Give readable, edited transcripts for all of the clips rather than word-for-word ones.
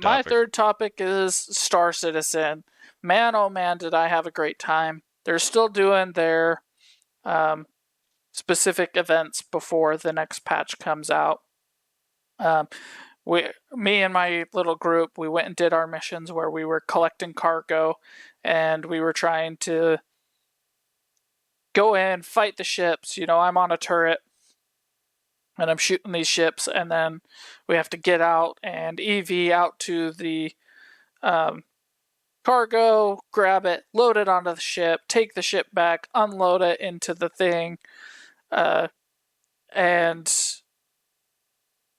My topic. third topic is Star Citizen. Man, oh man, did I have a great time. They're still doing their um, specific events before the next patch comes out. Um, me and my little group, we went and did our missions where we were collecting cargo, and we were trying to go in, fight the ships. I'm on a turret, and I'm shooting these ships, and then we have to get out and EV out to the um, cargo, grab it, load it onto the ship, take the ship back, unload it into the thing, uh, and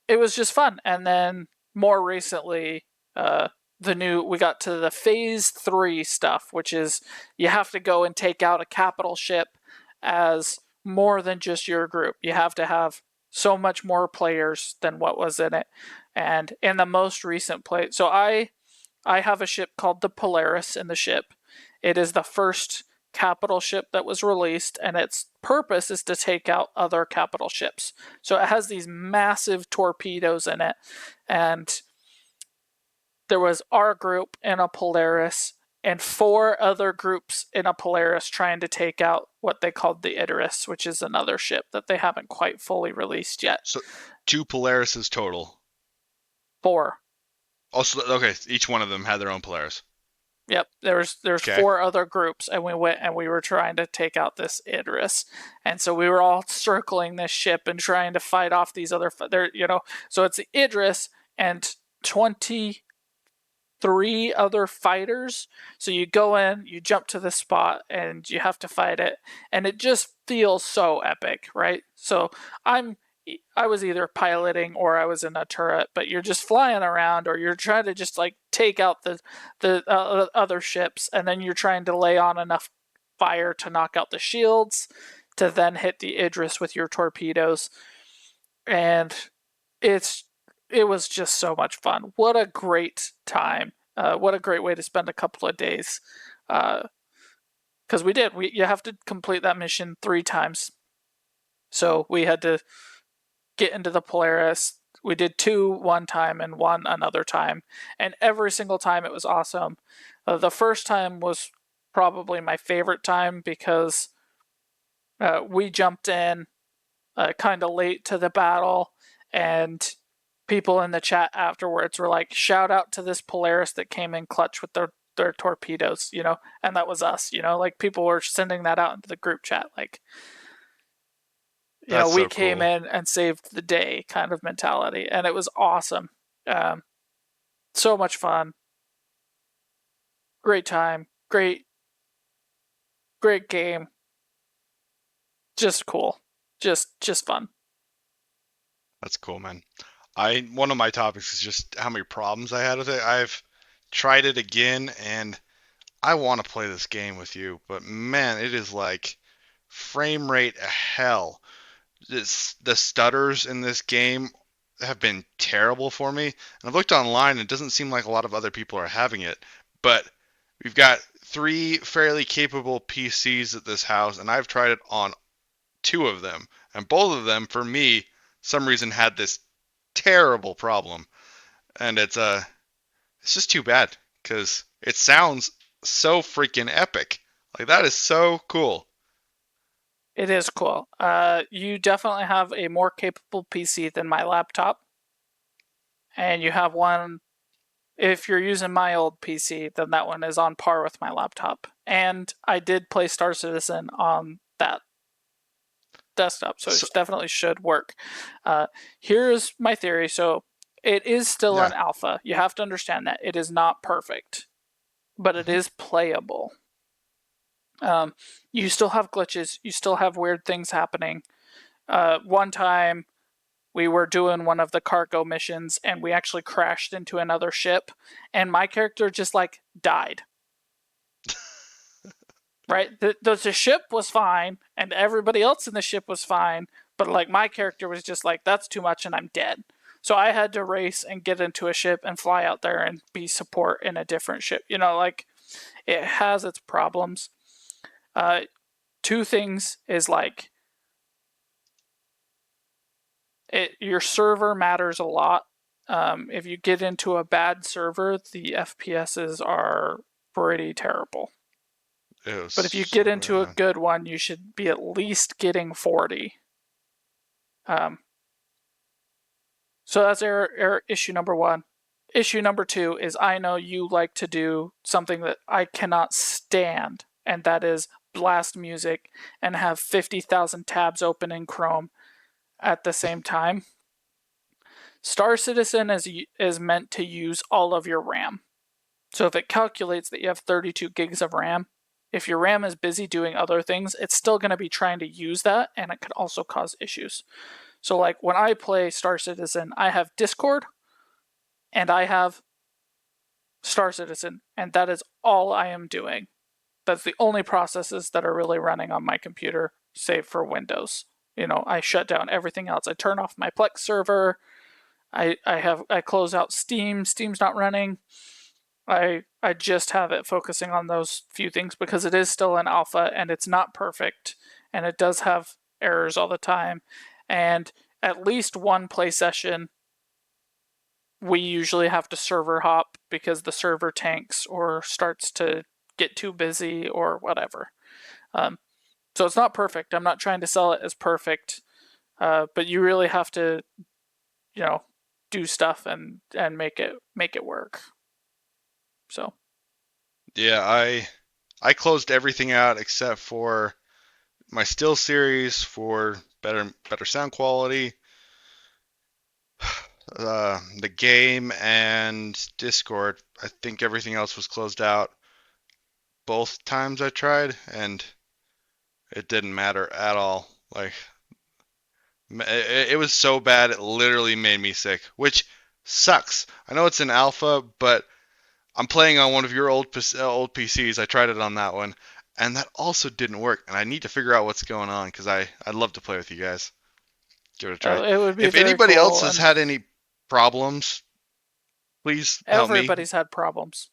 it was just fun. And then more recently, we got to the phase 3 stuff, which is you have to go and take out a capital ship as more than just your group. You have to have so much more players than what was in it. And in the most recent play, so I have a ship called the Polaris in the ship. It is the first capital ship that was released, and its purpose is to take out other capital ships. So it has these massive torpedoes in it, and there was our group in a Polaris and 4 other groups in a Polaris trying to take out what they called the Idris, which is another ship that they haven't quite fully released yet. So 2 Polarises total. 4. Also, okay, each one of them had their own Polaris. Yep, there's Okay. 4 other groups, and we went and we were trying to take out this Idris, and so we were all circling this ship and trying to fight off these other. So it's the Idris and 23 other fighters. So you go in, you jump to the spot, and you have to fight it, and it just feels so epic, right? So I'm I was either piloting or I was in a turret, but you're just flying around, or you're trying to just like take out the other ships, and then you're trying to lay on enough fire to knock out the shields, to then hit the Idris with your torpedoes, and it's it was just so much fun. What a great time! What a great way to spend a couple of days. Because you have to complete that mission 3 times. So we had to get into the Polaris. We did 2 one time and 1 another time, and every single time it was awesome. The first time was probably my favorite time because we jumped in kind of late to the battle, and people in the chat afterwards were like, "Shout out to this Polaris that came in clutch with their torpedoes," and that was us. Like people were sending that out into the group chat, like That's we so came cool. in and saved the day kind of mentality, and it was awesome. Um, so much fun, great time, great game, just cool, just fun. That's cool, man. I One of my topics is just how many problems I had with it. I've tried it again and I want to play this game with you, but man, it is like frame rate hell. The stutters in this game have been terrible for me. And I've looked online and it doesn't seem like a lot of other people are having it. But we've got 3 fairly capable PCs at this house, and I've tried it on 2 of them. And both of them, for me, some reason had this terrible problem. And it's just too bad because it sounds so freaking epic. Like that is so cool. It is cool. You definitely have a more capable PC than my laptop, and you have one. If you're using my old PC, then that one is on par with my laptop. And I did play Star Citizen on that desktop, so So it definitely should work. Uh, Here's my theory. So it is still yeah. an alpha. You have to understand that it is not perfect, but it Hmm. is playable. Um, you still have glitches. You still have weird things happening. One time we were doing one of the cargo missions and we actually crashed into another ship, and my character just like died. Right? The ship was fine and everybody else in the ship was fine, but like my character was just like, that's too much and I'm dead. So I had to race and get into a ship and fly out there and be support in a different ship. Like it has its problems. Uh, Two things is like your server matters a lot. If you get into a bad server, the FPSs are pretty terrible. It was But if you so get into a bad. good one, you should be at least getting 40. Um, so that's error issue number one. Issue number two is I know you like to do something that I cannot stand, and that is blast music and have 50,000 tabs open in Chrome at the same time. Star Citizen is meant to use all of your RAM. So if it calculates that you have 32 gigs of RAM, if your RAM is busy doing other things, it's still going to be trying to use that, and it could also cause issues. So like when I play Star Citizen, I have Discord and I have Star Citizen, and that is all I am doing. That's the only processes that are really running on my computer, save for Windows. I shut down everything else. I turn off my Plex server. I close out Steam. Steam's not running. I just have it focusing on those few things because it is still an alpha and it's not perfect and it does have errors all the time. And at least one play session, we usually have to server hop because the server tanks or starts to get too busy or whatever. Um, so it's not perfect. I'm not trying to sell it as perfect, but you really have to, you know, do stuff and make it work. So Yeah, I closed everything out except for my still series for better sound quality, the game and Discord. I think everything else was closed out both times I tried, and it didn't matter at all. Like it was so bad, it literally made me sick, which sucks. I know it's an alpha, but I'm playing on one of your old PCs. I tried it on that one, and that also didn't work. And I need to figure out what's going on because I'd love to play with you guys. Give it a try. it would be If very anybody else cool. has And had any problems, please help me. everybody's had problems.